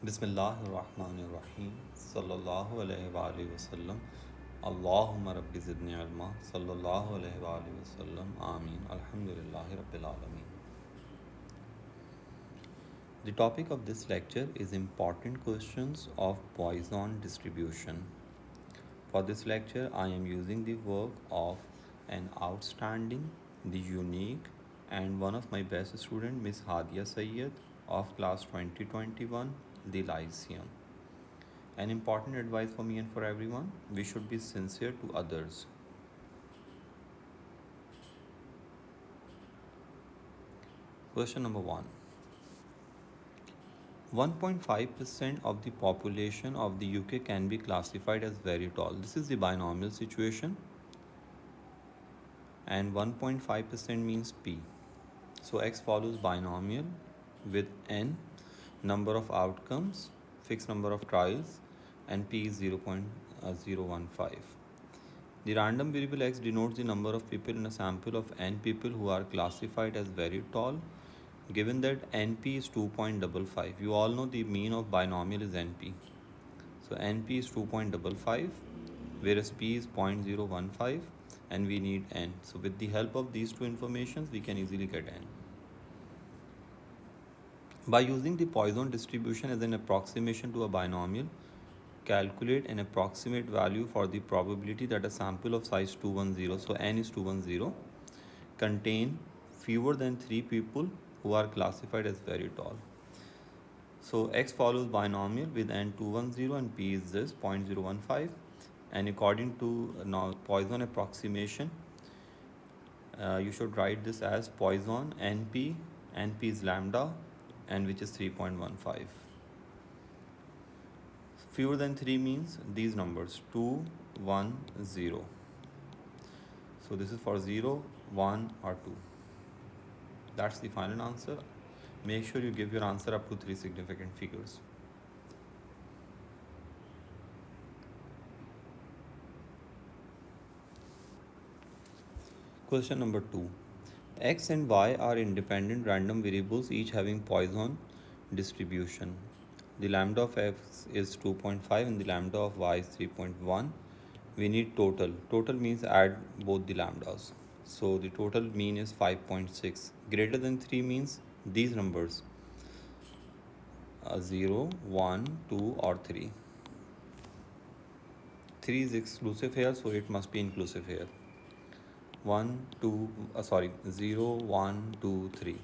Bismillahirrahmanirrahim. Sallallahu alayhi wa alihi wa sallam. Allahumma rabbi zidni ilma. Sallallahu alayhi wa alihi wa sallam. Ameen. Alhamdulillahi rabbil alameen. The topic of this lecture is important questions of Poisson distribution. For this lecture, I am using the work of an outstanding, the unique, and one of my best students, Miss Hadia Sayyed of class 2021, the Lyceum. An important advice for me and for everyone, we should be sincere to others. Question number 1. 1.5% of the population of the UK can be classified as very tall. This is the binomial situation, and 1.5% means P. So X follows binomial with N, number of outcomes, fixed number of trials, and P is 0.015. The random variable X denotes the number of people in a sample of N people who are classified as very tall. Given that NP is 2.55, you all know the mean of binomial is NP. So NP is 2.55, whereas P is 0.015, and we need N. So with the help of these two informations, we can easily get N. By using the Poisson distribution as an approximation to a binomial, calculate an approximate value for the probability that a sample of size 210, so N is 210, contain fewer than 3 people who are classified as very tall. So X follows binomial with N 210 and P is this 0.015, and according to Poisson approximation, you should write this as Poisson NP is lambda, and which is 3.15. Fewer than 3 means these numbers 2, 1, 0. So this is for 0, 1 or 2. That's the final answer. Make sure you give your answer up to 3 significant figures. Question number 2. X and Y are independent random variables, each having Poisson distribution. The lambda of X is 2.5 and the lambda of Y is 3.1. We need total. Total means add both the lambdas. So the total mean is 5.6. Greater than 3 means these numbers 0, 1, 2 or 3. 3 is exclusive here, so it must be inclusive here. 0, 1, 2, 3.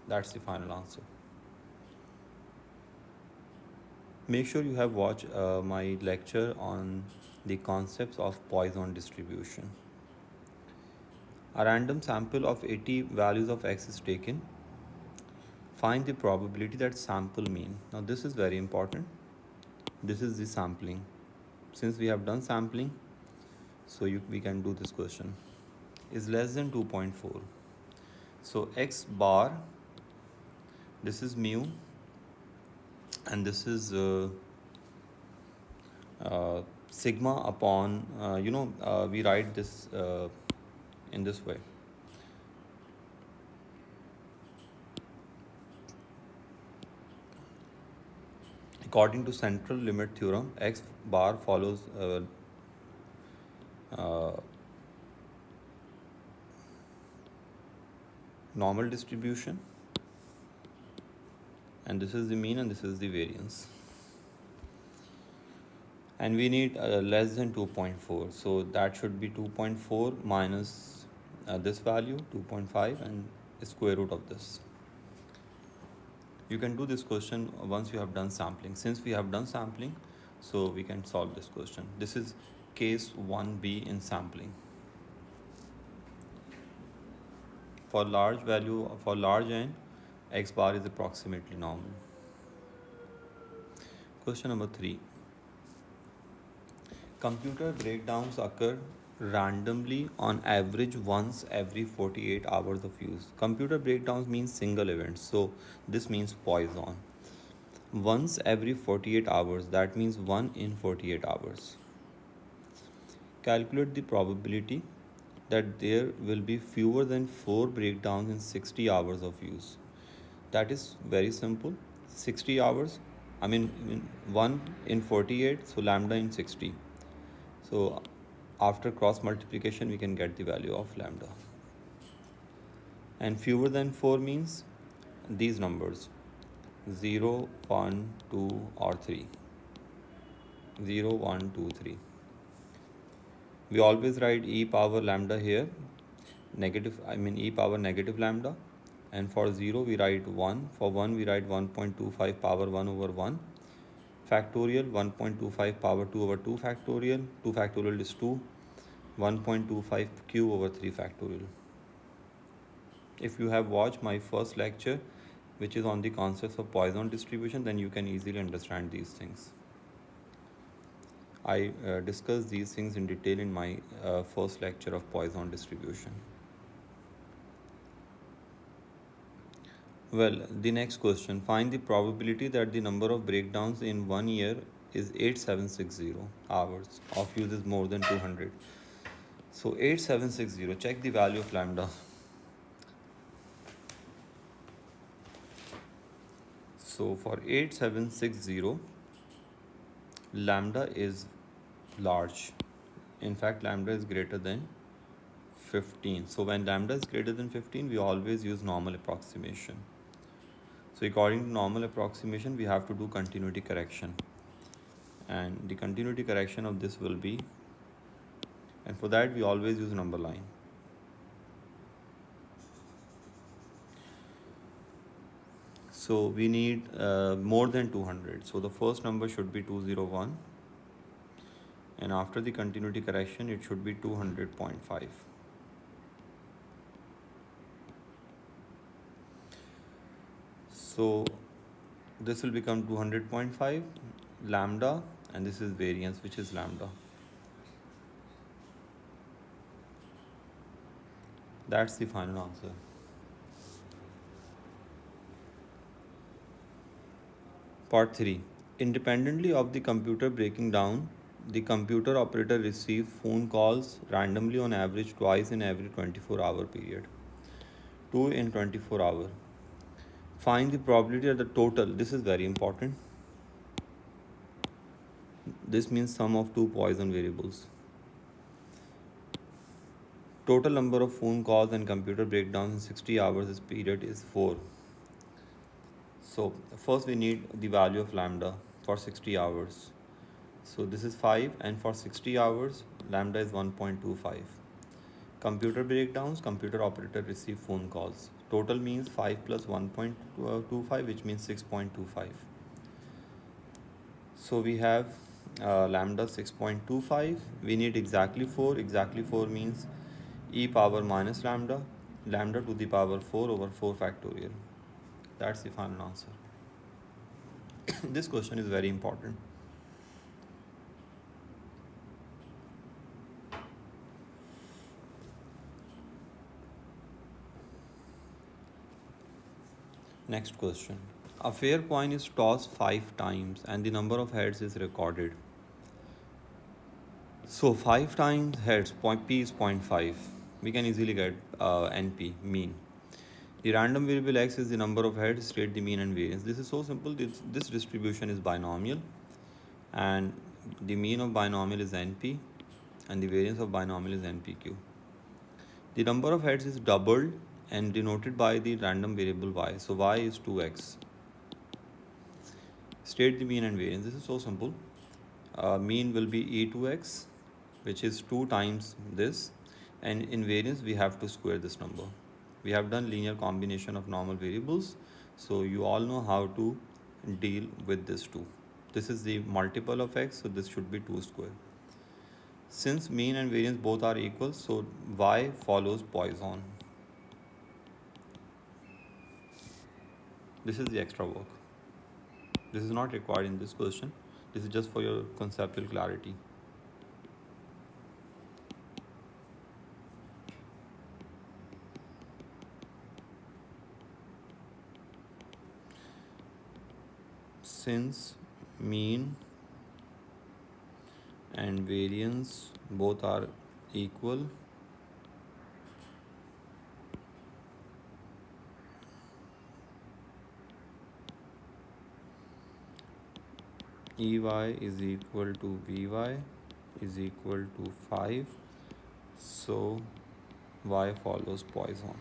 That's the final answer. Make sure you have watched my lecture on the concepts of Poisson distribution. A random sample of 80 values of X is taken. Find the probability that sample mean. Now this is very important. This is the sampling. Since we have done sampling, so we can do this question. Is less than 2.4. So X bar, this is mu, and this is sigma upon, we write this in this way. According to central limit theorem, X bar follows normal distribution, and this is the mean and this is the variance, and we need less than 2.4, so that should be 2.4 minus this value 2.5 and square root of this. You can do this question once you have done sampling. Since we have done sampling, so we can solve this question. This is case 1b in sampling. For large value, for large N, X bar is approximately normal. Question number 3. Computer breakdowns occur randomly on average once every 48 hours of use. Computer breakdowns means single events, so this means Poisson. Once every 48 hours, that means 1 in 48 hours. Calculate the probability that there will be fewer than 4 breakdowns in 60 hours of use. That is very simple. 60 hours, I mean 1 in 48, so lambda in 60. So after cross multiplication, we can get the value of lambda. And fewer than 4 means these numbers 0, 1, 2, or 3. 0, 1, 2, 3. We always write e power lambda here, e power negative lambda. And for 0, we write 1. For 1, we write 1.25 power 1 over 1 factorial, 1.25 power 2 over 2 factorial, 2 factorial is 2, 1.25 q over 3 factorial. If you have watched my first lecture, which is on the concepts of Poisson distribution, then you can easily understand these things. I discussed these things in detail in my first lecture of Poisson distribution. Well, the next question. Find the probability that the number of breakdowns in 1 year is 8760 hours of use is more than 200. So 8760, check the value of lambda. So for 8760, lambda is large. In fact, lambda is greater than 15. So when lambda is greater than 15, we always use normal approximation. So according to normal approximation, we have to do continuity correction. And the continuity correction of this will be, and for that we always use number line. So we need more than 200. So the first number should be 201. And after the continuity correction, it should be 200.5. So this will become 200.5 lambda, and this is variance, which is lambda. That's the final answer. Part 3. Independently of the computer breaking down, the computer operator receives phone calls randomly on average twice in every 24-hour period. 2 in 24 hours. Find the probability of the total. This is very important. This means sum of two Poisson variables. Total number of phone calls and computer breakdowns in 60 hours this period is 4. So first we need the value of lambda for 60 hours. So this is 5, and for 60 hours lambda is 1.25. Computer breakdowns, computer operator receive phone calls. Total means 5 plus 1.25, which means 6.25. So we have lambda 6.25. We need exactly 4. Exactly 4 means e power minus lambda, lambda to the power 4 over 4 factorial. That's the final answer. This question is very important. Next question. A fair coin is tossed 5 times and the number of heads is recorded. So 5 times heads, P is 0.5. We can easily get NP, mean. The random variable x is the number of heads, state the mean and variance. This is so simple. This distribution is binomial, and the mean of binomial is NP and the variance of binomial is NPQ. The number of heads is doubled and denoted by the random variable y. So y is 2x. State the mean and variance. This is so simple. Mean will be e2x, which is 2 times this, and in variance we have to square this number. We have done linear combination of normal variables, so you all know how to deal with this 2. This is the multiple of x, so this should be 2 square. Since mean and variance both are equal, so y follows Poisson. This is the extra work. This is not required in this question. This is just for your conceptual clarity. Since mean and variance both are equal, EY is equal to VY is equal to 5. So Y follows Poisson.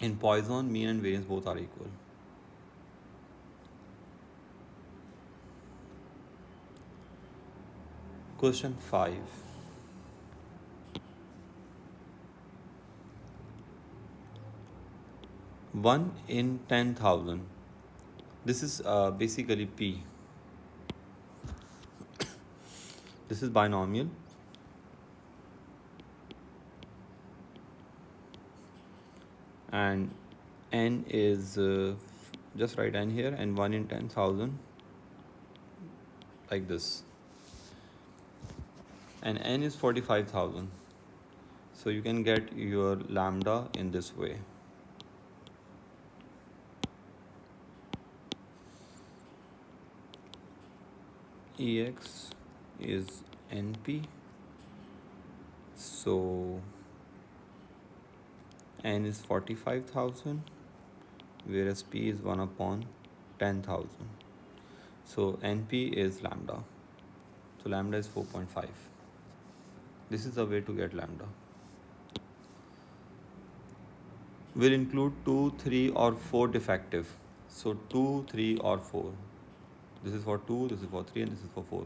In Poisson, mean and variance both are equal. Question 5. 1 in 10,000. This is basically P. This is binomial. And N is, just write N here, and 1 in 10,000, like this. And N is 45,000. So you can get your lambda in this way. EX is NP. So N is 45,000, whereas P is 1 upon 10,000. So NP is lambda. So lambda is 4.5. This is the way to get lambda. Will include 2, 3 or 4 defective. So 2, 3 or 4. This is for 2, this is for 3, and this is for 4.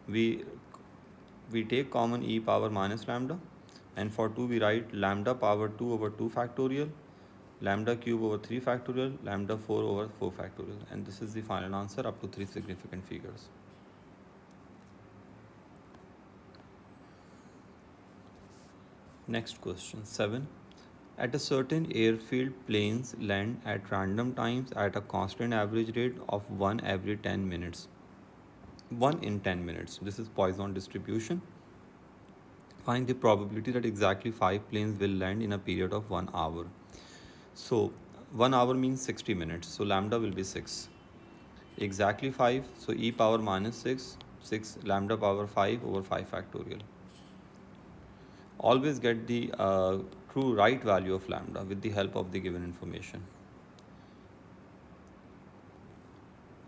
We take common e power minus lambda, and for 2 we write lambda power 2 over 2 factorial, lambda cube over 3 factorial, lambda 4 over 4 factorial, and this is the final answer up to 3 significant figures. Next question 7. At a certain airfield, planes land at random times at a constant average rate of 1 every 10 minutes. 1 in 10 minutes. This is Poisson distribution. Find the probability that exactly 5 planes will land in a period of 1 hour. So 1 hour means 60 minutes. So lambda will be 6. Exactly 5. So e power minus 6. 6 lambda power 5 over 5 factorial. Always get the true right value of lambda with the help of the given information.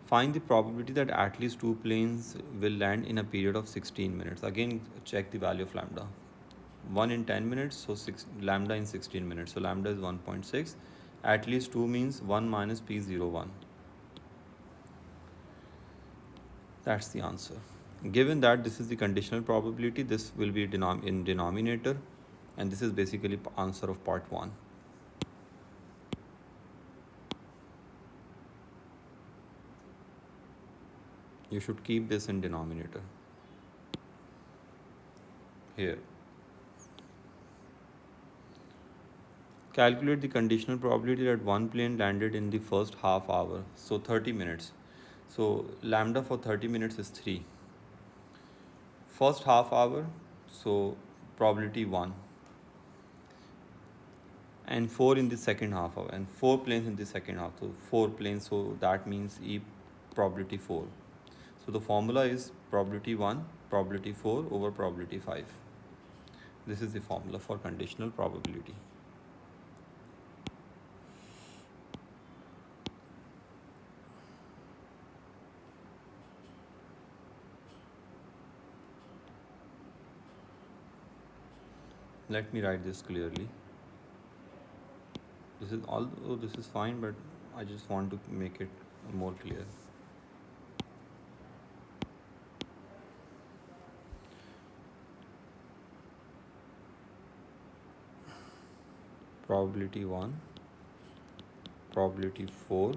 Find the probability that at least 2 planes will land in a period of 16 minutes. Again, check the value of lambda. 1 in 10 minutes, so 6 lambda in 16 minutes. So lambda is 1.6. At least 2 means 1 minus P01. That's the answer. Given that this is the conditional probability, this will be in denominator, and this is basically answer of part 1. You should keep this in denominator here. Calculate the conditional probability that one plane landed in the first half hour. So 30 minutes. So lambda for 30 minutes is 3. First half hour, so probability 1. And 4 in the second half hour, and 4 planes in the second half. So 4 planes, so that means E probability 4. So the formula is probability 1, probability 4 over probability 5. This is the formula for conditional probability. Let me write this clearly. This is, although this is fine, but I just want to make it more clear. Probability 1, probability 4,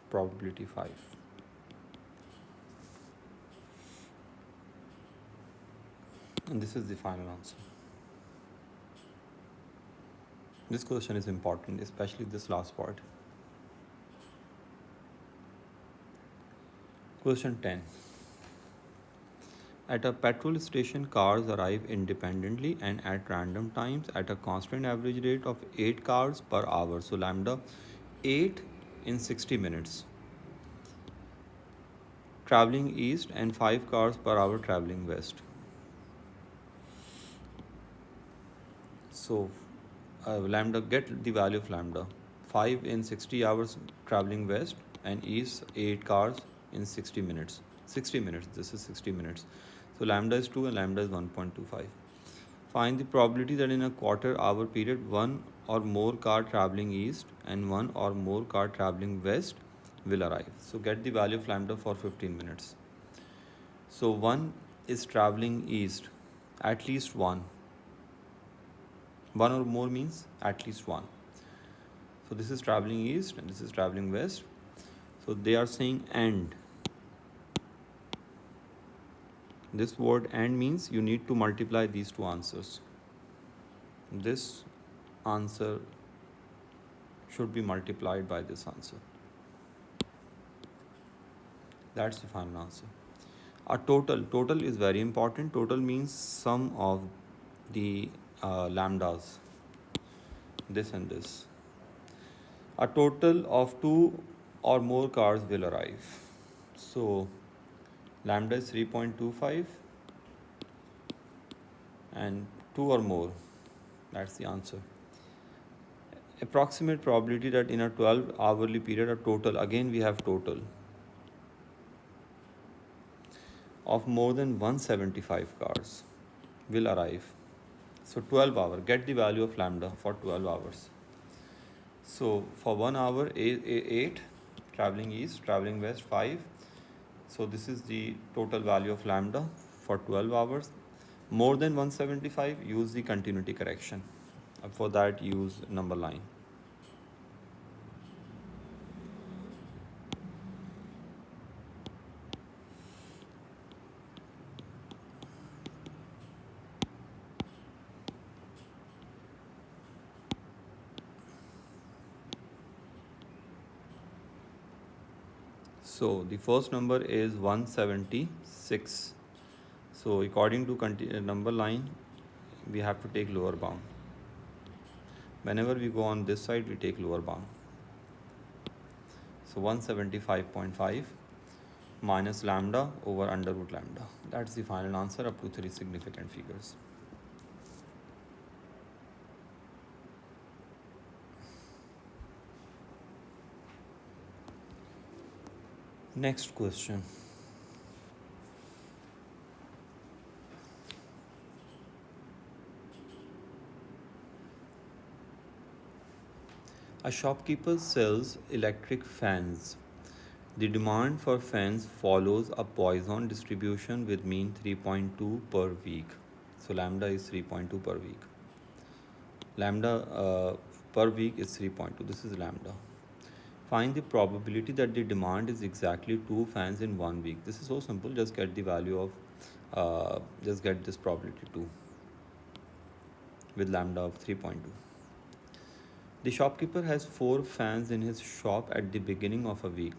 probability 5. And this is the final answer. This question is important, especially this last part. Question 10. At a petrol station, cars arrive independently and at random times at a constant average rate of 8 cars per hour. So lambda 8 in 60 minutes. Traveling east and 5 cars per hour traveling west. So lambda, get the value of lambda. 5 in 60 hours traveling west and east, 8 cars in 60 minutes. 60 minutes, this is 60 minutes. So lambda is 2 and lambda is 1.25. Find the probability that in a quarter hour period, one or more car traveling east and one or more car traveling west will arrive. So get the value of lambda for 15 minutes. So one is traveling east, at least one. One or more means at least one. So this is traveling east and this is traveling west. So they are saying and. This word and means you need to multiply these two answers. This answer should be multiplied by this answer. That's the final answer. A total is very important. Total means sum of the lambdas, this and this. A total of 2 or more cars will arrive. So lambda is 3.25 and 2 or more. That's the answer. Approximate probability that in a 12 hourly period, a total, again we have total, of more than 175 cars will arrive. So 12 hours, get the value of lambda for 12 hours. So for 1 hour, 8, traveling east, traveling west, 5. So this is the total value of lambda for 12 hours. More than 175, use the continuity correction. For that, use number line. So the first number is 176. So according to number line, we have to take lower bound. Whenever we go on this side, we take lower bound. So 175.5 minus lambda over under root lambda. That's the final answer up to 3 significant figures. Next question. A shopkeeper sells electric fans. The demand for fans follows a Poisson distribution with mean 3.2 per week. So lambda is 3.2 per week. Lambda per week is 3.2. This is lambda. Find the probability that the demand is exactly 2 fans in 1 week. This is so simple. Just get the value of, just get this probability 2 with lambda of 3.2. The shopkeeper has 4 fans in his shop at the beginning of a week.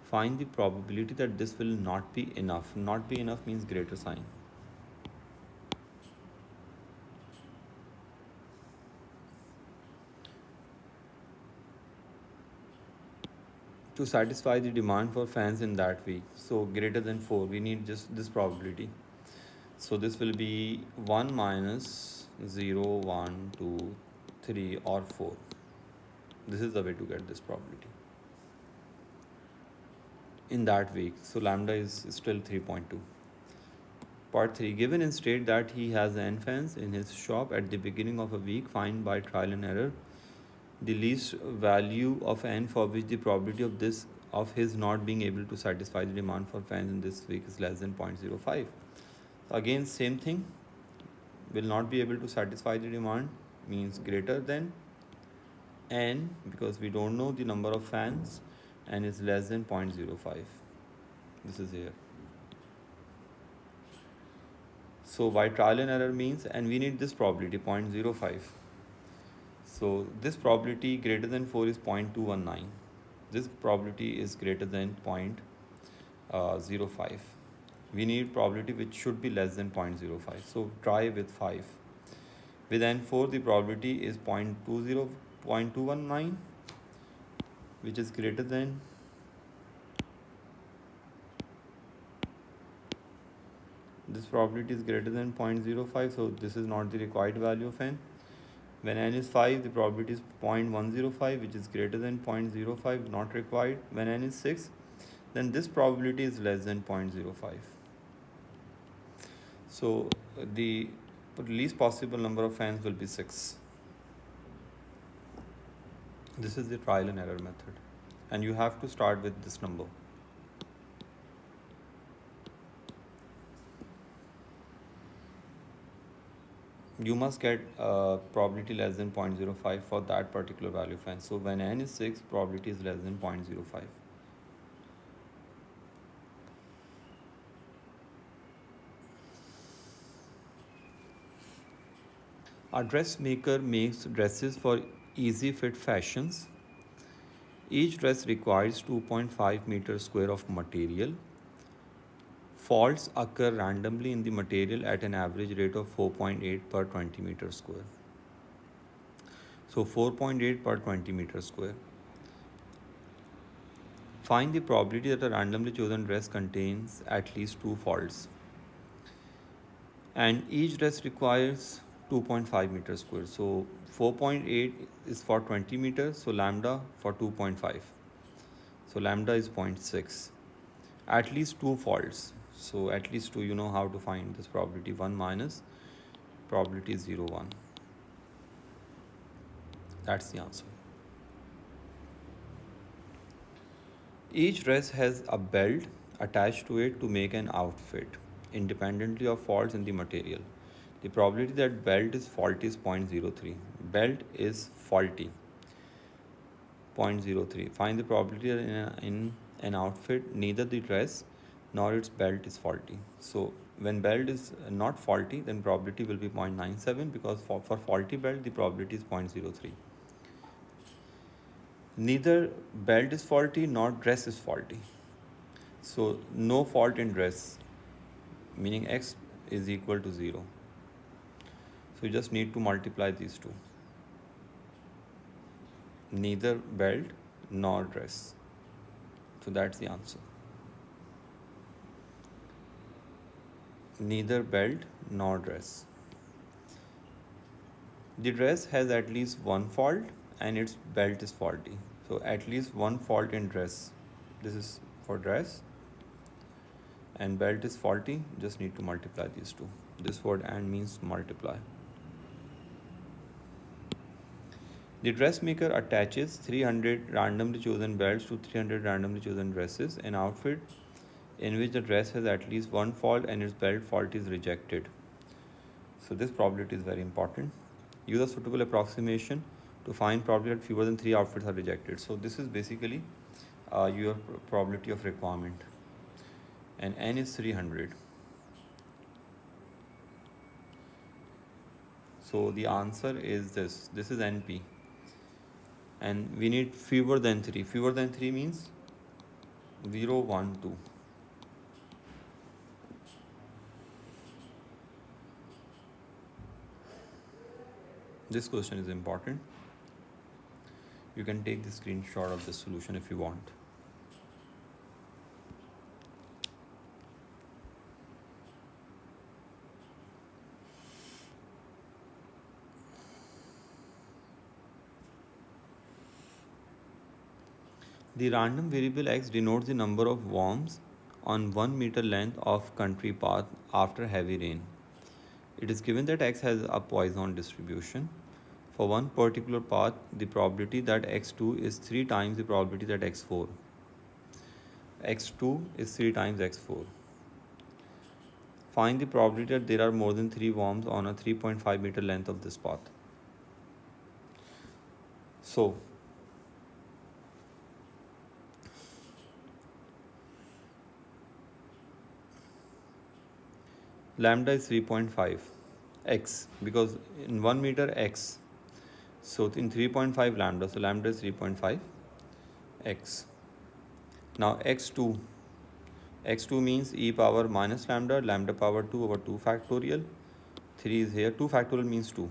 Find the probability that this will not be enough. Not be enough means greater sign. To satisfy the demand for fans in that week. So greater than 4, we need just this probability. So this will be 1 minus 0, 1, 2, 3 or 4. This is the way to get this probability in that week. So lambda is still 3.2. Part 3. Given in state that he has n fans in his shop at the beginning of a week, find by trial and error the least value of n for which the probability of his not being able to satisfy the demand for fans in this week is less than 0.05. So again, same thing. Will not be able to satisfy the demand means greater than n, because we don't know the number of fans, and is less than 0.05. This is here. So by trial and error means, and we need this probability 0.05. So this probability greater than 4 is 0.219. This probability is greater than 0.05. We need probability which should be less than 0.05. So try with 5. With n4, the probability is 0.219, which is greater than this probability is greater than 0.05. So this is not the required value of n. When n is 5, the probability is 0.105, which is greater than 0.05, not required. When n is 6, then this probability is less than 0.05. So the least possible number of fans will be 6. This is the trial and error method, and you have to start with this number. You must get probability less than 0.05 for that particular value fan. So when n is 6, probability is less than 0.05. A dressmaker makes dresses for easy fit fashions. Each dress requires 2.5 meters square of material. Faults occur randomly in the material at an average rate of 4.8 per 20 meters square. So 4.8 per 20 meters square. Find the probability that a randomly chosen dress contains at least 2 faults. And each dress requires 2.5 meters square. So 4.8 is for 20 meters, so lambda for 2.5. So lambda is 0.6. At least 2 faults. So at least 2, you know how to find this probability. 1 minus probability is 0, 1. That's the answer. Each dress has a belt attached to it to make an outfit, independently of faults in the material. The probability that belt is faulty is 0.03. Belt is faulty. 0.03. Find the probability that in an outfit neither the dress nor its belt is faulty. So when belt is not faulty, then probability will be 0.97, because for faulty belt the probability is 0.03. Neither belt is faulty nor dress is faulty. So no fault in dress, meaning x is equal to 0. So you just need to multiply these two. Neither belt nor dress. So that's the answer. Neither belt nor dress. The dress has at least one fault and its belt is faulty. So at least one fault in dress. This is for dress. And belt is faulty. Just need to multiply these two. This word and means multiply. The dressmaker attaches 300 randomly chosen belts to 300 randomly chosen dresses. An outfit in which the dress has at least one fault and its belt fault is rejected. So this probability is very important. Use a suitable approximation to find probability that fewer than 3 outfits are rejected. So this is basically your probability of requirement. And n is 300. So the answer is this. This is NP. And we need fewer than 3. Fewer than 3 means 0, 1, 2. This question is important. You can take the screenshot of the solution if you want. The random variable x denotes the number of worms on 1 meter length of country path after heavy rain. It is given that x has a Poisson distribution. For one particular path, the probability that x2 is 3 times the probability that x4. x2 is 3 times x4. Find the probability that there are more than 3 worms on a 3.5 meter length of this path. So, lambda is 3.5 x, because in 1 meter x, so in 3.5 lambda, so lambda is 3.5 x. Now x2 means e power minus lambda, lambda power 2 over 2 factorial. 3 is here, 2 factorial means 2.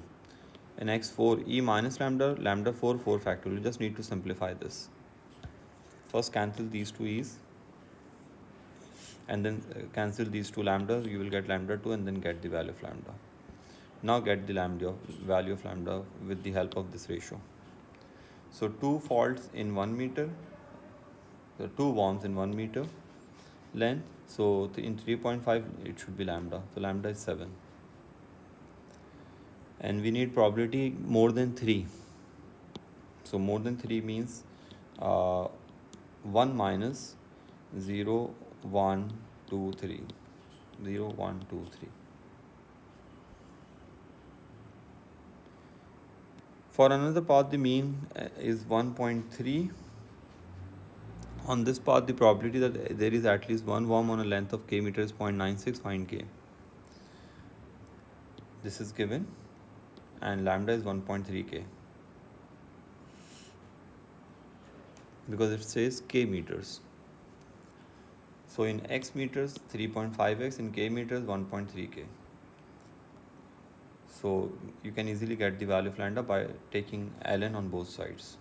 And x4 e minus lambda, lambda 4 factorial. You just need to simplify this. First cancel these two e's, and then cancel these two lambdas. You will get lambda 2 and then get the value of lambda. Now get the value of lambda with the help of this ratio. So 2 faults in 1 meter, so 2 worms in 1 meter length. So in 3.5 it should be lambda. So lambda is 7. And we need probability more than 3. So more than 3 means 1 minus 0, 1, 2, 3. 0, 1, 2, 3. For another path, the mean is 1.3. On this path, the probability that there is at least one worm on a length of k meter is 0.96. Find k. This is given, and lambda is 1.3k. Because it says k meters. So in x meters, 3.5x, in k meters, 1.3k. So you can easily get the value of lambda by taking ln on both sides.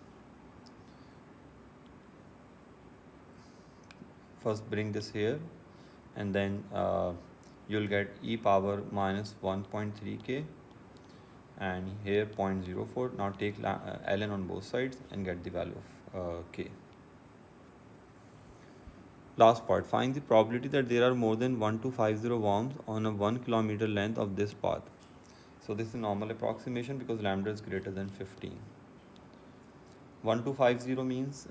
First bring this here, and then you'll get e power minus 1.3k, and here 0.04. Now take ln on both sides and get the value of k. Last part, find the probability that there are more than 1250 worms on a 1 kilometer length of this path. So this is normal approximation because lambda is greater than 15. 1250 means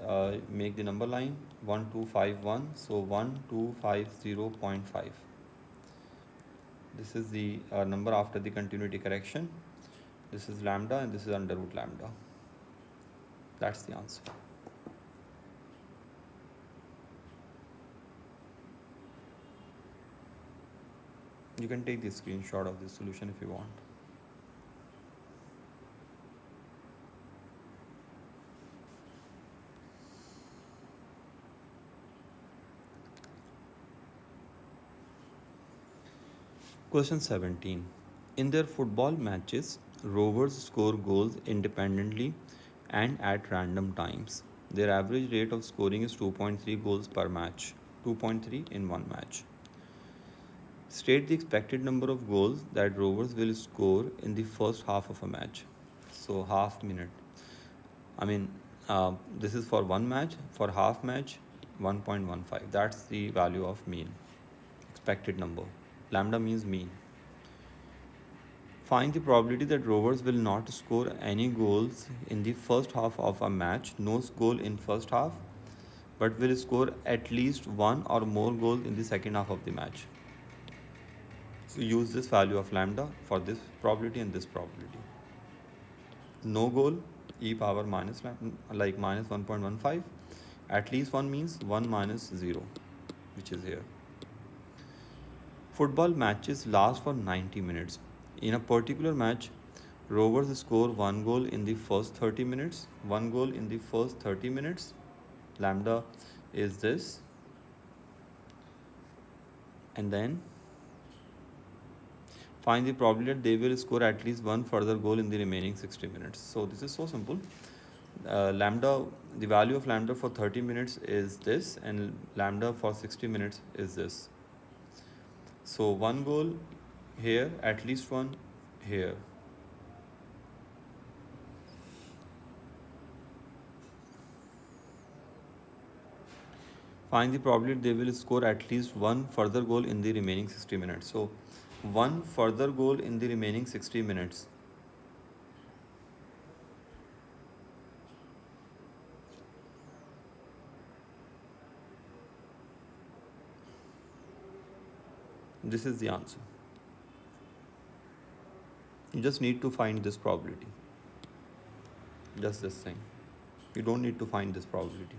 make the number line 1251. So 1250.5. This is the number after the continuity correction. This is lambda and this is under root lambda. That's the answer. You can take the screenshot of this solution if you want. Question 17. In their football matches, rovers score goals independently and at random times. Their average rate of scoring is 2.3 goals per match, 2.3 in one match. State the expected number of goals that rovers will score in the first half of a match. So half minute. This is for one match. For half match, 1.15. That's the value of mean. Expected number. Lambda means mean. Find the probability that rovers will not score any goals in the first half of a match. No goal in first half, but will score at least one or more goals in the second half of the match. So use this value of lambda for this probability and this probability. No goal, e power minus like minus 1.15. At least one means 1 minus 0, which is here. Football matches last for 90 minutes. In a particular match, rovers score one goal in the first 30 minutes. One goal in the first 30 minutes. Lambda is this. And then find the probability that they will score at least one further goal in the remaining 60 minutes. So this is so simple. Lambda, the value of lambda for 30 minutes is this, and lambda for 60 minutes is this. So one goal here, at least one here. Find the probability they will score at least one further goal in the remaining 60 minutes. So one further goal in the remaining 60 minutes. This is the answer. You just need to find this probability. Just this thing. You don't need to find this probability.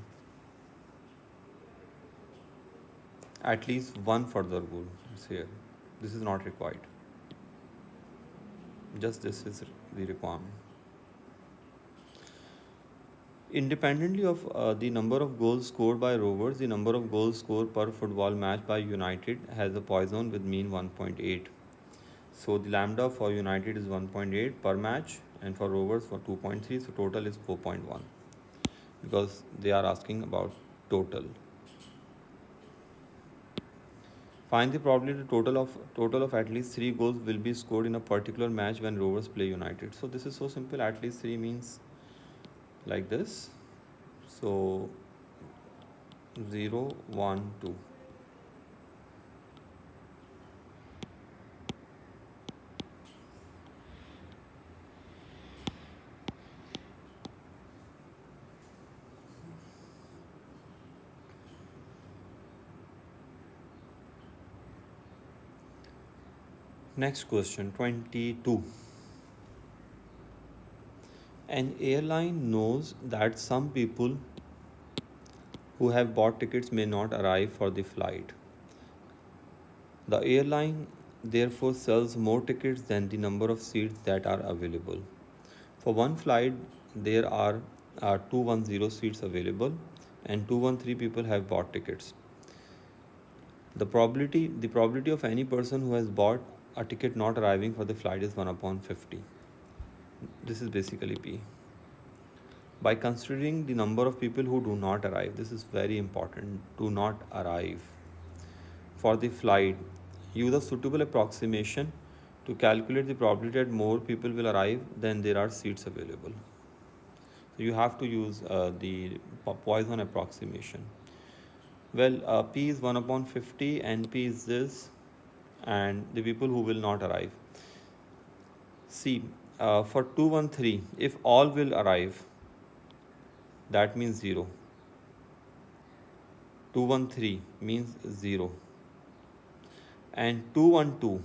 At least one further goal is here. This is not required. Just this is the requirement. Independently of the number of goals scored by rovers, the number of goals scored per football match by United has a Poisson with mean 1.8. So the lambda for United is 1.8 per match, and for rovers for 2.3. So total is 4.1, because they are asking about total. Find the probability total of at least 3 goals will be scored in a particular match when Rovers play United. So this is so simple. At least 3 means like this. So 0, 1, 2. Next question, 22. An airline knows that some people who have bought tickets may not arrive for the flight. The airline therefore sells more tickets than the number of seats that are available. For one flight, there are 210 seats available and 213 people have bought tickets. The probability of any person who has bought a ticket not arriving for the flight is 1 upon 50. This is basically P. By considering the number of people who do not arrive, this is very important, do not arrive for the flight, use a suitable approximation to calculate the probability that more people will arrive than there are seats available. So you have to use the Poisson approximation. Well, P is 1 upon 50 and P is this, and the people who will not arrive. See, for 213, if all will arrive, that means 0. 213 means 0. And 212,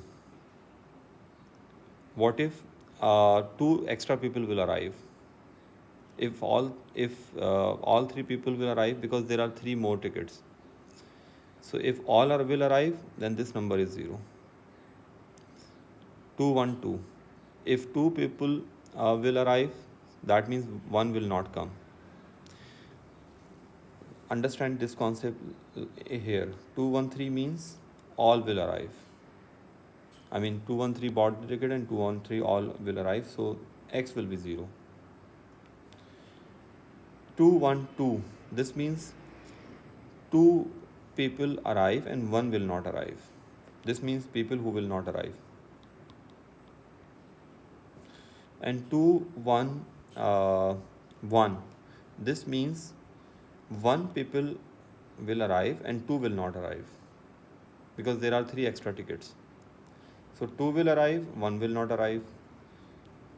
what if 2 extra people will arrive? If all 3 people will arrive, because there are 3 more tickets. So if all will arrive, then this number is 0. 212. If 2 people will arrive, that means 1 will not come. Understand this concept here. 213 means all will arrive. I mean 213 bought the ticket and 213 all will arrive. So X will be 0. 212. This means 2 people arrive and 1 will not arrive. This means people who will not arrive. And 211. This means 1 people will arrive and 2 will not arrive, because there are 3 extra tickets. So 2 will arrive, 1 will not arrive.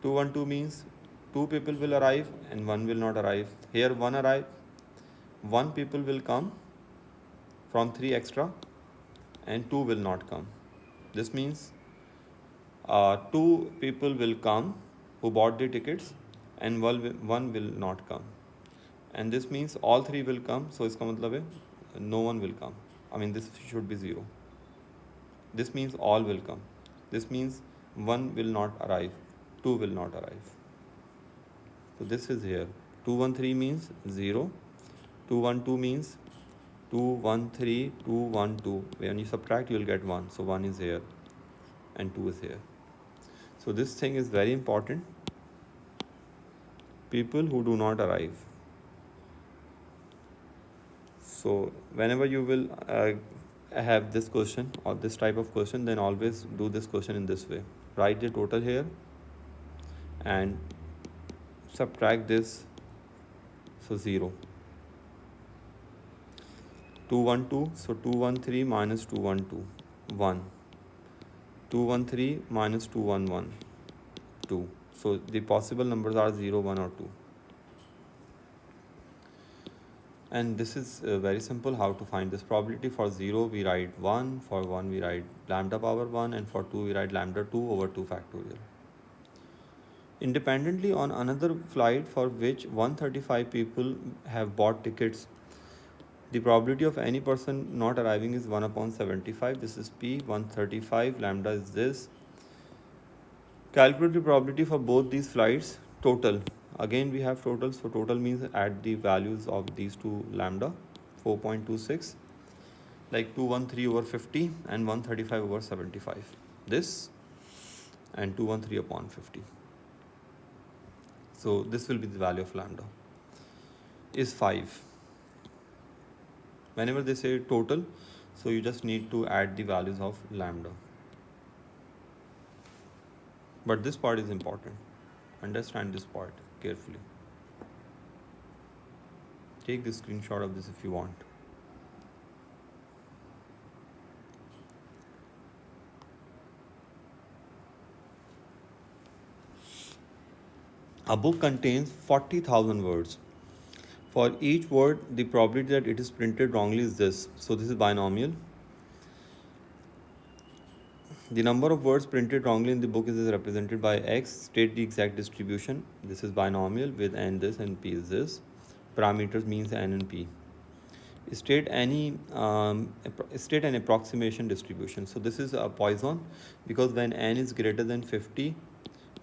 212 means 2 people will arrive and 1 will not arrive. Here 1 arrive, 1 people will come from 3 extra and 2 will not come. This means 2 people will come who bought the tickets and 1 will not come. And this means all 3 will come, so iska matlab hai no one will come. I mean this should be 0. This means all will come. This means 1 will not arrive, 2 will not arrive. So this is here. 213 means 0. 212 means 213, 212. When you subtract, you will get 1. So 1 is here and 2 is here. So this thing is very important. People who do not arrive. So whenever you will have this question or this type of question, then always do this question in this way. Write the total here and subtract this, so 0. 212, so 213 minus 212, 1. 213 minus 211, 2. So the possible numbers are 0, 1 or 2. And this is very simple how to find this probability. For 0 we write 1, for 1 we write lambda power 1, and for 2 we write lambda 2 over 2 factorial. Independently, on another flight for which 135 people have bought tickets, the probability of any person not arriving is 1 upon 75. This is P. 135 lambda is this. Calculate the probability for both these flights total. Again we have total, so total means add the values of these two lambda. 4.26, like 213 over 50 and 135 over 75. This and 213 upon 50. So this will be the value of lambda is 5. Whenever they say total, So you just need to add the values of lambda. But this part is important. Understand this part carefully. Take the screenshot of this if you want. A book contains 40,000 words. For each word, the probability that it is printed wrongly is this. So this is binomial. The number of words printed wrongly in the book is represented by x. State the exact distribution. This is binomial with n this and p is this. Parameters means n and p. State an approximation distribution. So this is a Poisson, because when n is greater than 50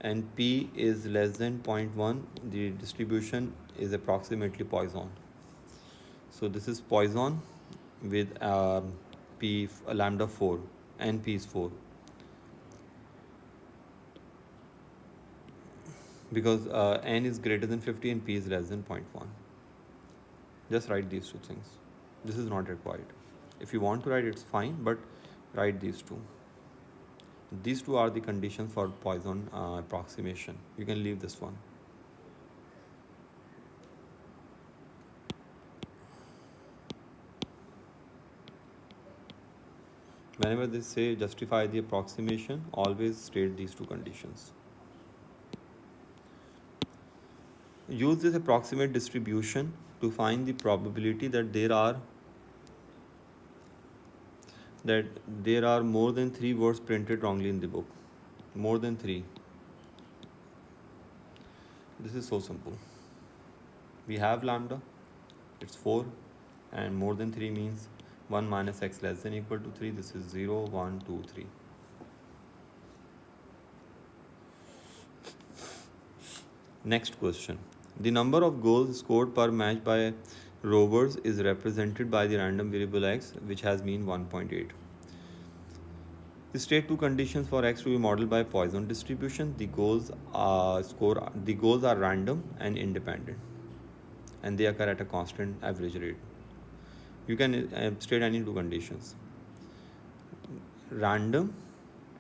and p is less than 0.1, the distribution is approximately Poisson. So this is Poisson with p lambda 4 and p is 4, because n is greater than 50 and p is less than 0.1. Just write these two things. This is not required. If you want to write, it's fine, but write these two. These two are the conditions for Poisson approximation. You can leave this one. Whenever they say justify the approximation, always state these two conditions. Use this approximate distribution to find the probability that there are more than 3 words printed wrongly in the book. More than 3. This is so simple. We have lambda, it's 4, and more than 3 means 1 minus x less than equal to 3. This is 0, 1, 2, 3. Next question. The number of goals scored per match by rovers is represented by the random variable x, which has mean 1.8. State two conditions for x to be modeled by Poisson distribution. The goals are random and independent, and they occur at a constant average rate. You can state any two conditions: random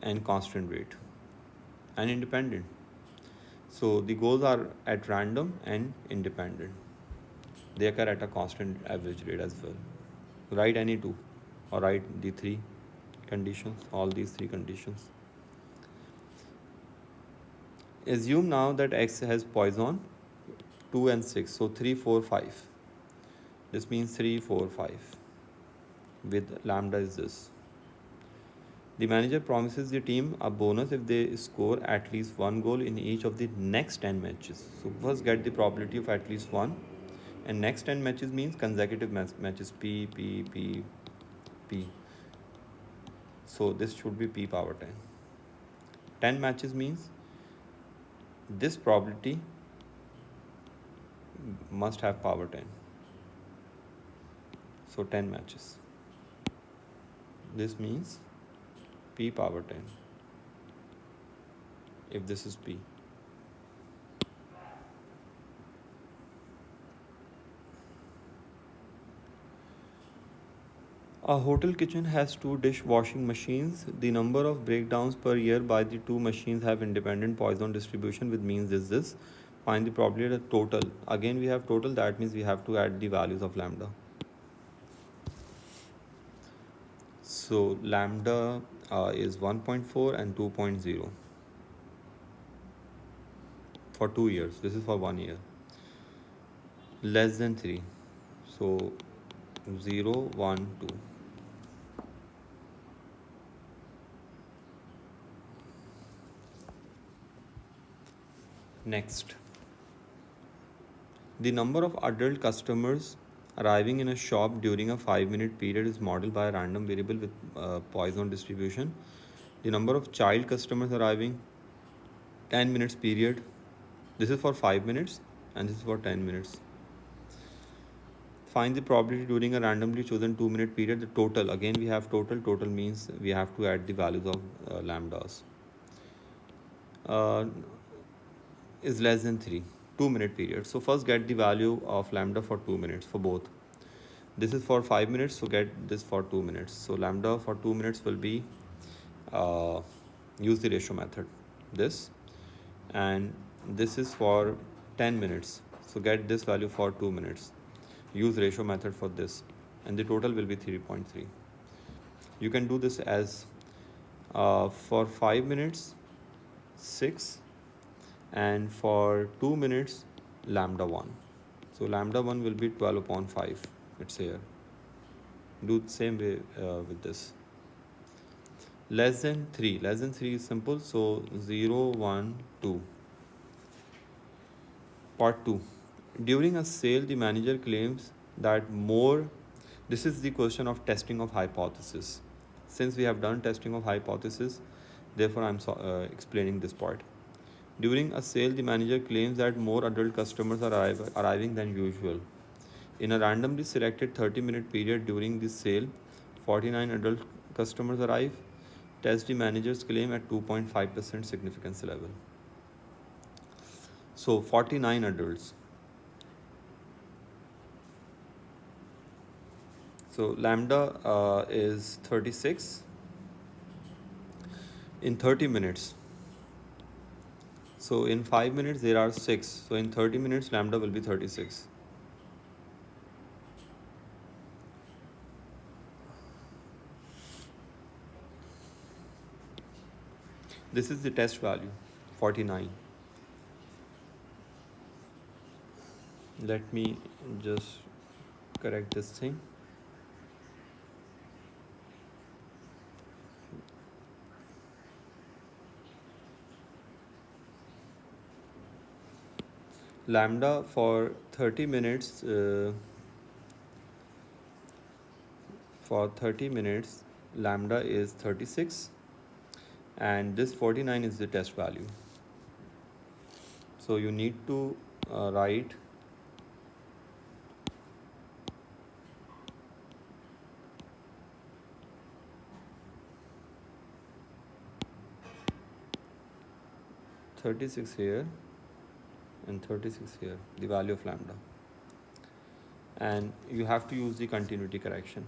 and constant rate, and independent. So the goals are at random and independent. They occur at a constant average rate as well. Write any two, or write the 3 conditions, all these 3 conditions. Assume now that x has Poisson 2 and 6, so 3, 4, 5. This means 3, 4, 5 with lambda is this. The manager promises the team a bonus if they score at least 1 goal in each of the next 10 matches. So first get the probability of at least 1, and next 10 matches means consecutive matches, p, p, p, p. So this should be p power 10. 10 matches means this probability must have power 10. So 10 matches. This means p power 10 if this is p. A hotel kitchen has 2 dishwashing machines. The number of breakdowns per year by the 2 machines have independent Poisson distribution with means is this. Find the probability of total. Again we have total, that means we have to add the values of lambda. So lambda is 1.4 and 2.0 for 2 years. This is for 1 year. Less than 3. So 0, 1, 2. Next, the number of adult customers arriving in a shop during a 5-minute period is modeled by a random variable with Poisson distribution. The number of child customers arriving 10 minutes period. This is for 5 minutes and this is for 10 minutes. Find the probability during a randomly chosen 2-minute period. The total, again we have total. Total means we have to add the values of lambdas. Is less than 3, 2-minute period. So first get the value of lambda for 2 minutes for both. This is for 5 minutes, so get this for 2 minutes. So lambda for 2 minutes will be use the ratio method, this, and this is for 10 minutes, so get this value for 2 minutes, use ratio method for this, and the total will be 3.3. You can do this as for 5 minutes 6, and for 2 minutes lambda 1. So lambda 1 will be 12 upon 5. It's here. Do the same way with this. Less than 3. Less than 3 is simple. So 0, 1, 2. Part 2. During a sale, the manager claims that more. This is the question of testing of hypothesis. Since we have done testing of hypothesis, therefore I'm explaining this part. During a sale, the manager claims that more adult customers are arriving than usual. In a randomly selected 30-minute period during this sale, 49 adult customers arrive. Test the manager's claim at 2.5% significance level. So 49 adults. So lambda is 36 in 30 minutes. So in 5 minutes there are 6. So in 30 minutes lambda will be 36. This is the test value, 49. Let me just correct this thing. Lambda for 30 minutes lambda is 36, and this 49 is the test value. So you need to write (36) here and 36 here, the value of lambda, and you have to use the continuity correction.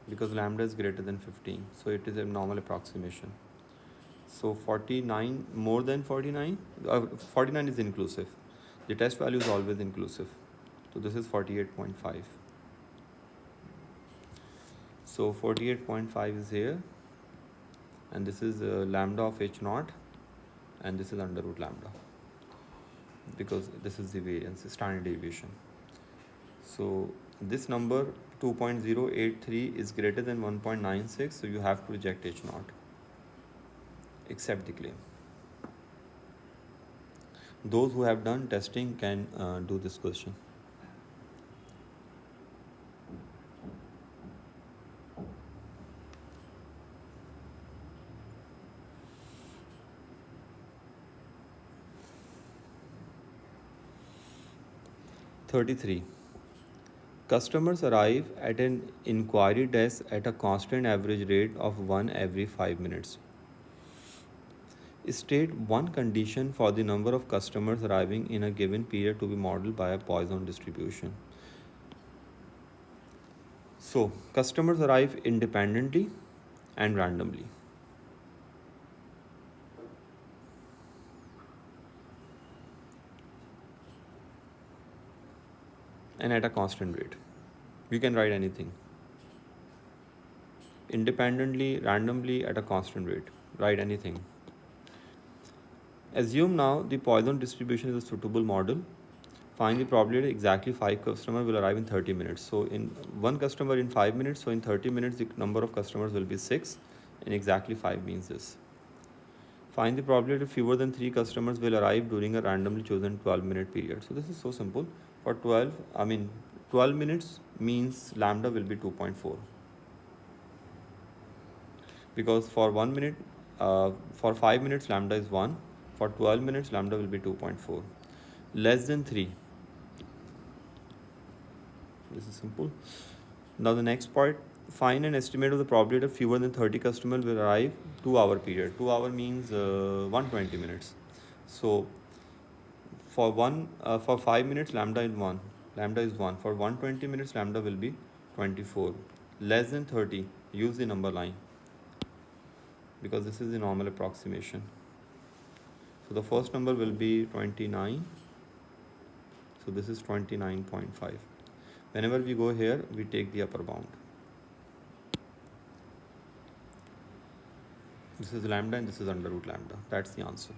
Because lambda is greater than 15, so it is a normal approximation. So 49 more than 49, 49 is inclusive. The test value is always inclusive. So this is 48.5. So 48.5 is here, and this is lambda of h naught, and this is under root lambda, because this is the variance, standard deviation. So this number 2.083 is greater than 1.96, so you have to reject h naught, accept the claim. Those who have done testing can do this question. (33) Customers arrive at an inquiry desk at a constant average rate of 1 every 5 minutes. State one condition for the number of customers arriving in a given period to be modeled by a Poisson distribution. So, customers arrive independently and randomly. And at a constant rate. You can write anything. Independently, randomly, at a constant rate. Write anything. Assume now the Poisson distribution is a suitable model. Find the probability exactly 5 customers will arrive in 30 minutes. So in 1 customer in 5 minutes, so in 30 minutes the number of customers will be 6, and exactly 5 means this. Find the probability fewer than 3 customers will arrive during a randomly chosen 12-minute period. So this is so simple. For 12 minutes means lambda will be 2.4. Because for 1 minute, for 5 minutes lambda is 1. For 12 minutes lambda will be 2.4. Less than 3. This is simple. Now the next part, find an estimate of the probability of fewer than 30 customers will arrive 2-hour period. 2 hour means 120 minutes. So for 5 minutes lambda is 1. Lambda is 1. For 120 minutes lambda will be 24. Less than 30, use the number line because this is the normal approximation. So the first number will be 29. So this is 29.5. Whenever we go here, we take the upper bound. This is lambda and this is under root lambda. That's the answer.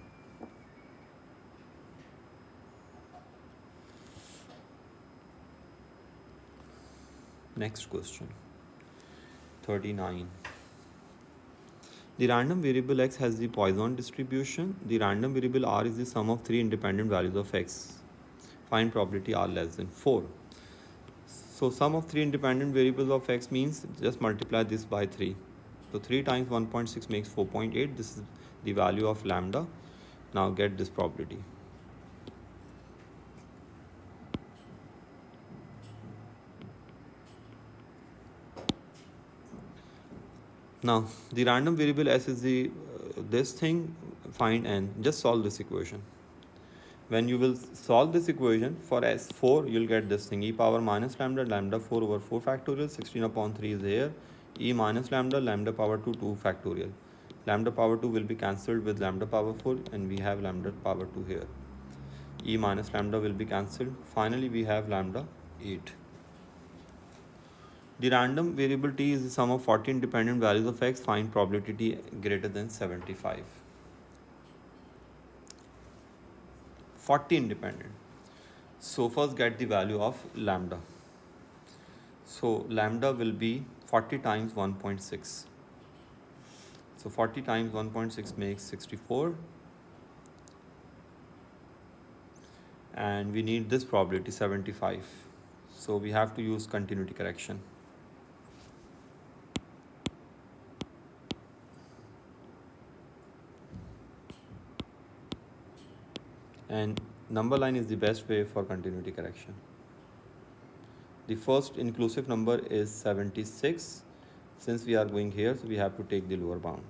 Next question. 39. The random variable x has the Poisson distribution. The random variable r is the sum of three independent values of x. Find probability r less than 4. So sum of three independent variables of x means just multiply this by 3. So 3 times 1.6 makes 4.8. This is the value of lambda. Now get this probability. Now the random variable s is the this thing. Find n. Just solve this equation. When you will solve this equation for s4, you'll get this thing: e power minus lambda, lambda 4 over 4 factorial, 16 upon 3 is here, e minus lambda, lambda power 2, 2 factorial. Lambda power 2 will be cancelled with lambda power 4 and we have lambda power 2 here. E minus lambda will be cancelled. Finally, we have lambda 8. The random variable t is the sum of 40 independent values of x. Find probability t greater than 75. 40 independent. So first get the value of lambda. So lambda will be 40 times 1.6. So 40 times 1.6 makes 64. And we need this probability 75. So we have to use continuity correction. And number line is the best way for continuity correction. The first inclusive number is 76. Since we are going here, so we have to take the lower bound.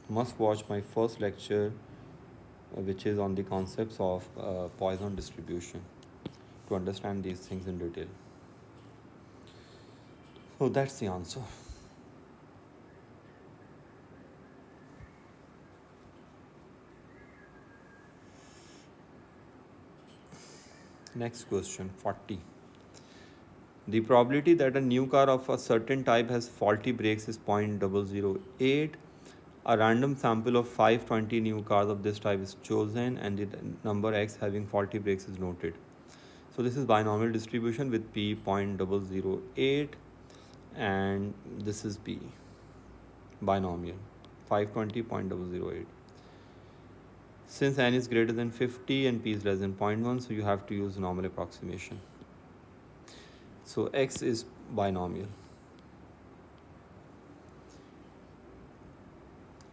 Must watch my first lecture, which is on the concepts of Poisson distribution, to understand these things in detail. So that's the answer. Next question, 40. The probability that a new car of a certain type has faulty brakes is 0.008. A random sample of 520 new cars of this type is chosen and the number x having faulty brakes is noted. So this is binomial distribution with p 0.008 and this is p binomial 520.008. Since n is greater than 50 and p is less than 0.1, so you have to use normal approximation. So x is binomial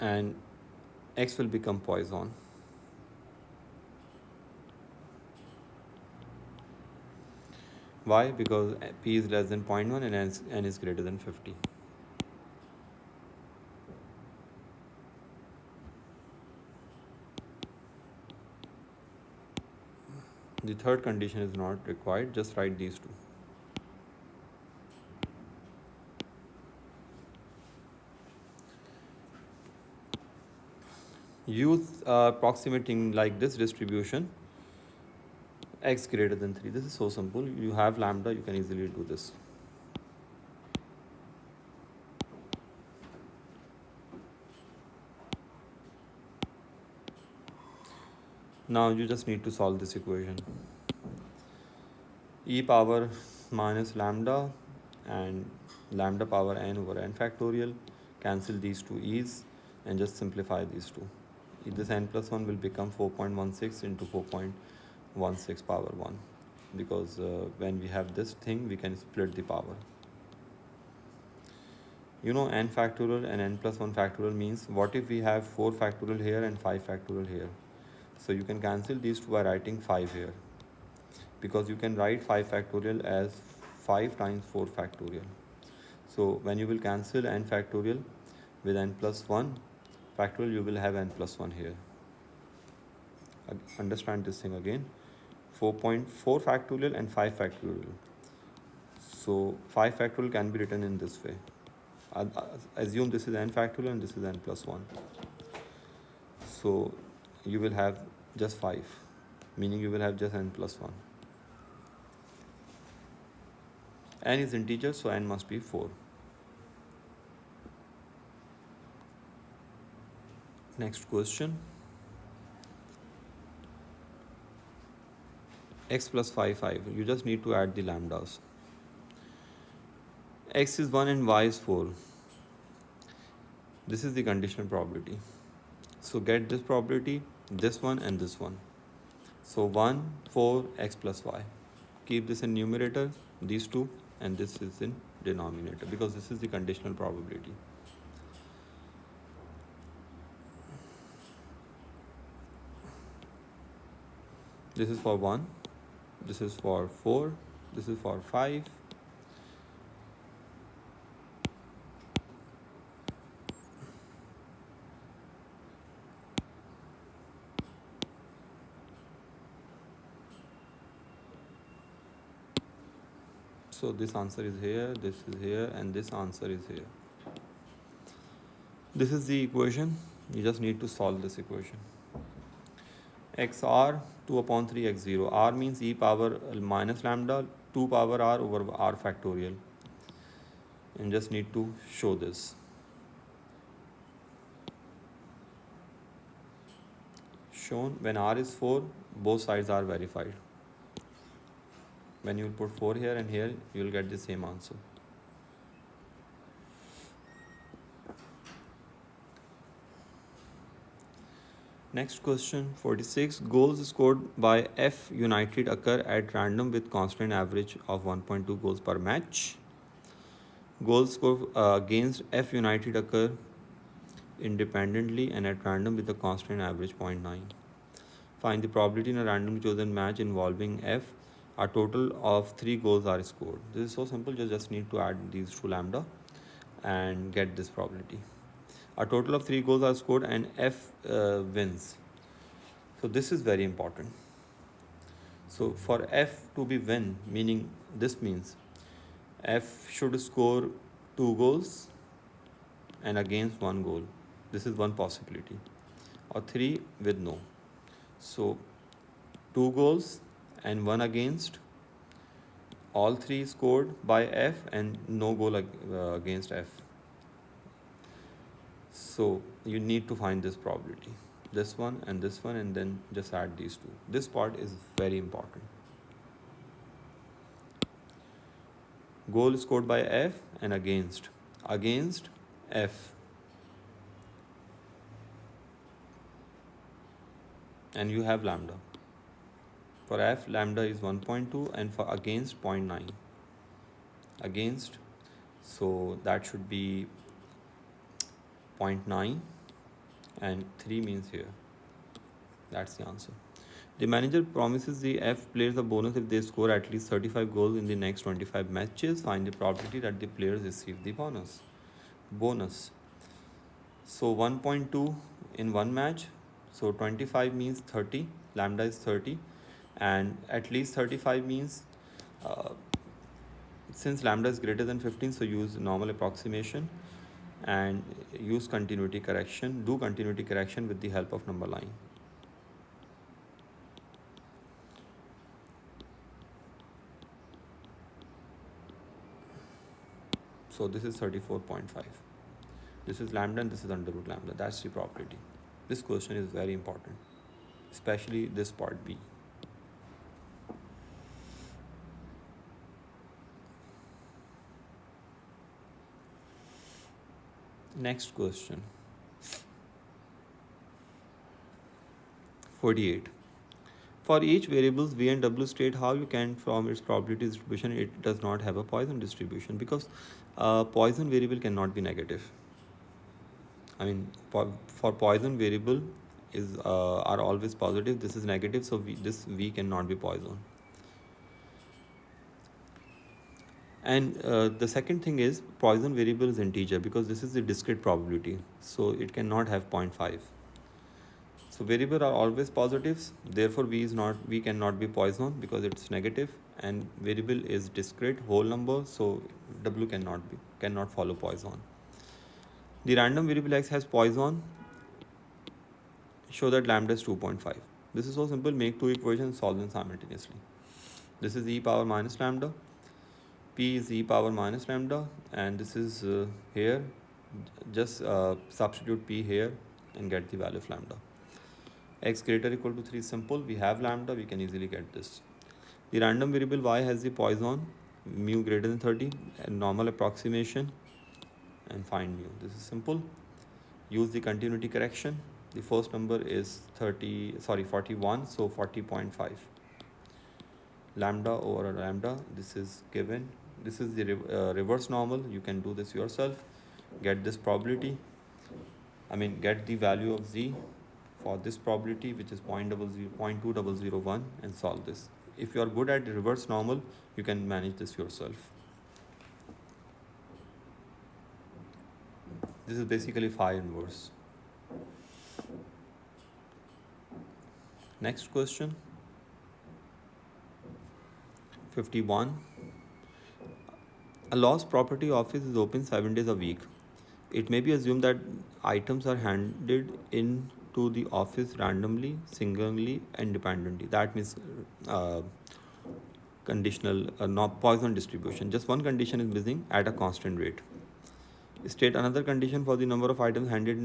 and x will become Poisson. Why? Because p is less than 0.1 and n is greater than 50. The third condition is not required, just write these two. Use approximating like this distribution, x greater than 3. This is so simple. You have lambda, you can easily do this. Now you just need to solve this equation. E power minus lambda and lambda power n over n factorial. Cancel these two e's and just simplify these two. This n plus 1 will become 4.16 into 4.16 power 1 because when we have this thing, we can split the power. You know, n factorial and n plus 1 factorial means what if we have 4 factorial here and 5 factorial here? So you can cancel these two by writing 5 here because you can write 5 factorial as 5 times 4 factorial. So when you will cancel n factorial with n plus 1 factorial, you will have n plus 1 here. Understand this thing again. 4.4 factorial and 5 factorial. So 5 factorial can be written in this way. Assume this is n factorial and this is n plus 1. So you will have just 5, meaning you will have just n plus 1. N is integer, so n must be 4. Next question. X plus 5, 5. You just need to add the lambdas. X is 1 and y is 4. This is the conditional probability. So get this probability, this one and this one. So 1, 4, x plus y. Keep this in numerator, these two, and this is in denominator, because this is the conditional probability. This is for 1, this is for 4, this is for 5. So this answer is here, this is here, and this answer is here. This is the equation. You just need to solve this equation. XR 2 upon 3 x0. R means e power minus lambda 2 power r over r factorial. And just need to show this. Shown when r is 4, both sides are verified. When you put 4 here and here, you will get the same answer. Next question, 46. Goals scored by F United occur at random with constant average of 1.2 goals per match. Goals scored against F United occur independently and at random with a constant average 0.9. Find the probability in a randomly chosen match involving F. A total of 3 goals are scored. This is so simple, you just need to add these two lambda and get this probability. A total of 3 goals are scored and F wins. So this is very important. So for F to be win, meaning this means F should score 2 goals and against 1 goal. This is one possibility. Or 3 with no. So 2 goals and 1 against, all 3 scored by F and no goal against F. So you need to find this probability, this one, and then just add these two. This part is very important. Goal scored by F and against F. And you have lambda. For F, lambda is 1.2 and for against 0.9. Against, so that should be 0.9 and 3 means here. That's the answer. The manager promises the F players a bonus if they score at least 35 goals in the next 25 matches. Find the probability that the players receive the bonus. So 1.2 in one match. So 25 means 30. Lambda is 30. And at least 35 means, since lambda is greater than 15, so use normal approximation and use continuity correction. Do continuity correction with the help of number line. So this is 34.5. This is lambda and this is under root lambda. That's the probability. This question is very important, especially this part B. Next question. 48. For each variables V and W state how you can from its probability distribution it does not have a Poisson distribution, because Poisson variable cannot be negative. I mean, for Poisson variable is are always positive. This is negative, so this V cannot be Poisson. And the second thing is Poisson variable is integer, because this is the discrete probability, so it cannot have 0.5. So variable are always positives, therefore V cannot be Poisson because it's negative, and variable is discrete whole number, so W cannot follow Poisson. The random variable X has Poisson, show that lambda is 2.5. This is so simple, make two equations, solve them simultaneously. This is e power minus lambda, P is e power minus lambda, and this is here, just substitute P here and get the value of lambda. X greater or equal to 3 is simple, we have lambda, we can easily get this. The random variable Y has the Poisson, mu greater than 30, and normal approximation, and find mu. This is simple. Use the continuity correction. The first number is 41, so 40.5. Lambda over lambda, this is given. This is the reverse normal, you can do this yourself. Get this probability, get the value of Z for this probability, which is 0.2001, and solve this. If you are good at reverse normal, you can manage this yourself. This is basically phi inverse. Next question, 51. A lost property office is open 7 days a week. It may be assumed that items are handed in to the office randomly, singly, independently. That means conditional, not Poisson distribution. Just one condition is missing, at a constant rate. State another condition for the number of items handed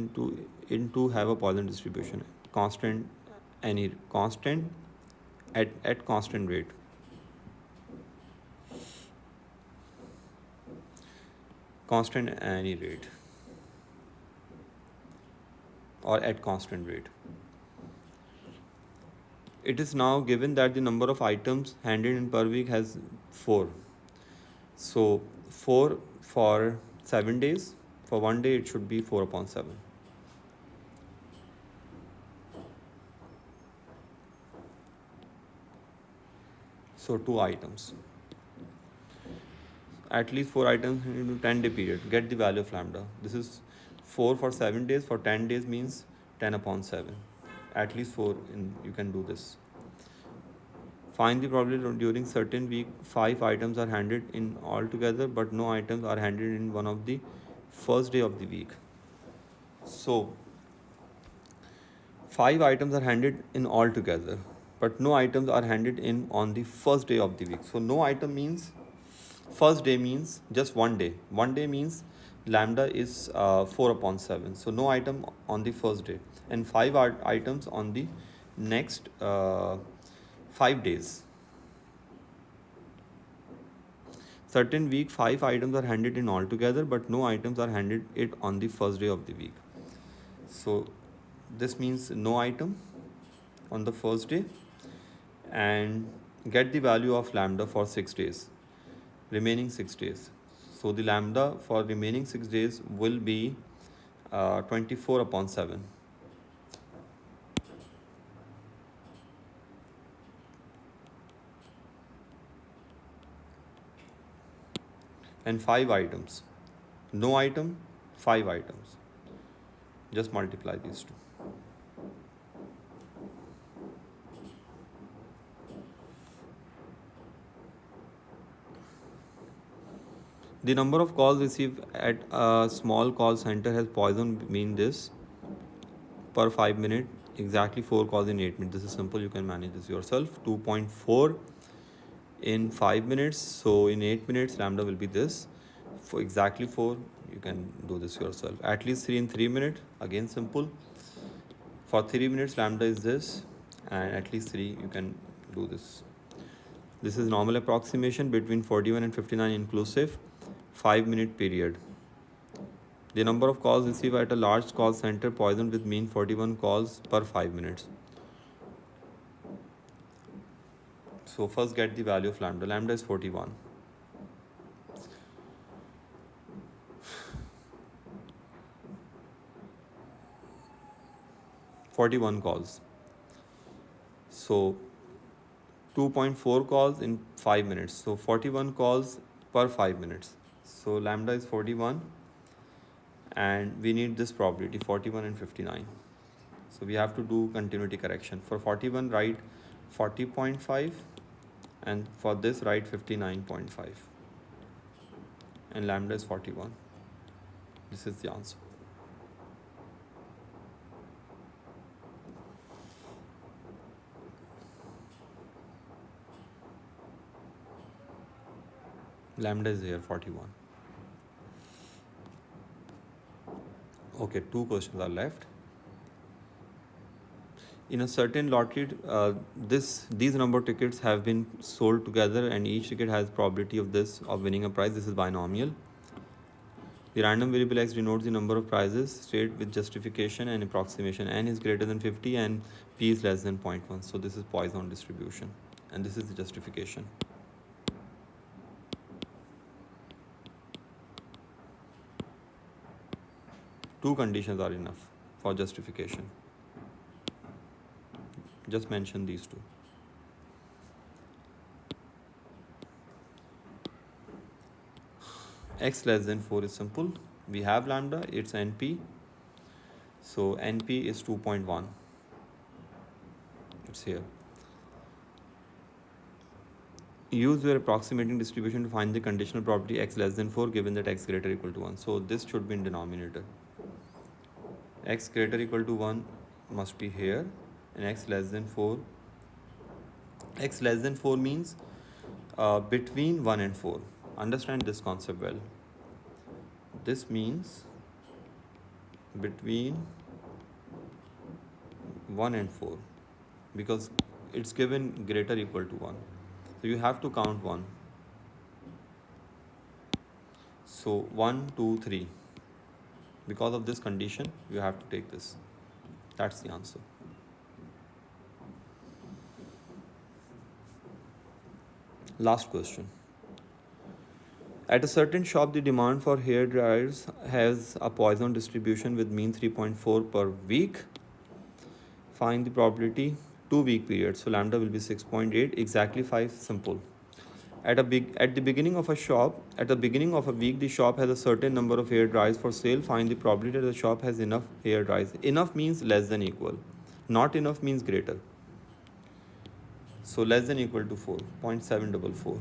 into have a Poisson distribution. Constant at constant rate. Constant at any rate, or at constant rate. It is now given that the number of items handed in per week has 4. So 4 for 7 days. For 1 day, it should be 4 upon 7. So 2 items. At least 4 items into 10-day period. Get the value of lambda. This is 4 for 7 days. For 10 days means 10 upon 7. At least 4, you can do this. Find the probability during certain week 5 items are handed in all together, but no items are handed in one of the first day of the week. So 5 items are handed in all together, but no items are handed in on the first day of the week. So no item means first day means just 1 day. 1 day means lambda is 4 upon 7. So no item on the first day, and 5 items on the next 5 days. Certain week 5 items are handed in all together, but no items are handed it on the first day of the week. So this means no item on the first day, and get the value of lambda for 6 days, remaining 6 days. So the lambda for remaining 6 days will be 24 upon 7. And 5 items. No item, 5 items. Just multiply these two. The number of calls received at a small call center has Poisson mean this per 5 minutes, exactly 4 calls in 8 minutes. This is simple, you can manage this yourself. 2.4 in 5 minutes, so in 8 minutes lambda will be this. For exactly 4, you can do this yourself. At least 3 in 3 minutes, again simple. For 3 minutes lambda is this, and at least 3 you can do this. This is normal approximation between 41 and 59 inclusive, 5-minute period. The number of calls received at a large call center Poisson with mean 41 calls per 5 minutes. So first get the value of lambda. Lambda is 41. calls. So 2.4 calls in 5 minutes. So 41 calls per 5 minutes. So lambda is 41, and we need this probability 41 and 59. So we have to do continuity correction. For 41, write 40.5, and for this, write 59.5. And lambda is 41. This is the answer. Lambda is here, 41. Okay, 2 questions are left. In a certain lottery, these number tickets have been sold together, and each ticket has probability of winning a prize. This is binomial. The random variable x denotes the number of prizes, stated with justification and approximation. N is greater than 50 and p is less than 0.1. So this is Poisson distribution, and this is the justification. Two conditions are enough for justification. Just mention these two. X less than 4 is simple. We have lambda, it's NP. So NP is 2.1. It's here. Use your approximating distribution to find the conditional property x less than 4 given that x greater or equal to 1. So this should be in denominator. X greater or equal to 1 must be here, and x less than 4. X less than 4 means between 1 and 4. Understand this concept well. This means between 1 and 4, because it's given greater or equal to 1. So you have to count 1. So 1, 2, 3. Because of this condition, you have to take this. That's the answer. Last question. At a certain shop, the demand for hair dryers has a Poisson distribution with mean 3.4 per week. Find the probability 2 week period. So lambda will be 6.8, exactly 5, simple. At the beginning of a week, the shop has a certain number of hair dryers for sale. Find the probability that the shop has enough hair dryers. Enough means less than equal. Not enough means greater. So less than equal to 4, 0.744.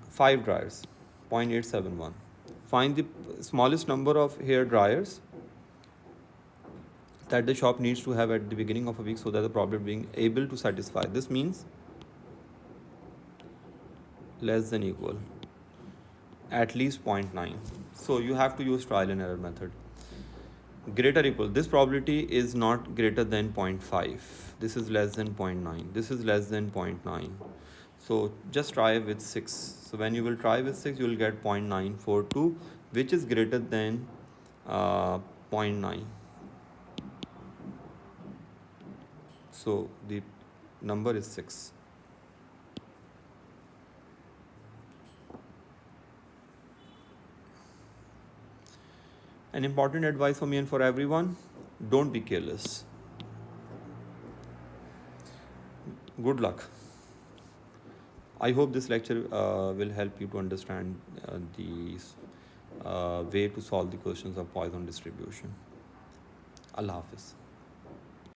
Five dryers, 0.871. Find the smallest number of hair dryers that the shop needs to have at the beginning of a week so that the probability being able to satisfy. This means less than equal, at least 0.9. So you have to use trial and error method. Greater or equal, this probability is not greater than 0.5. This is less than 0.9. This is less than 0.9. So just try with 6. So when you will try with 6, you will get 0.942, which is greater than 0.9. So the number is 6. An important advice for me and for everyone: don't be careless. Good luck. I hope this lecture will help you to understand the way to solve the questions of Poisson distribution. Allah Hafiz.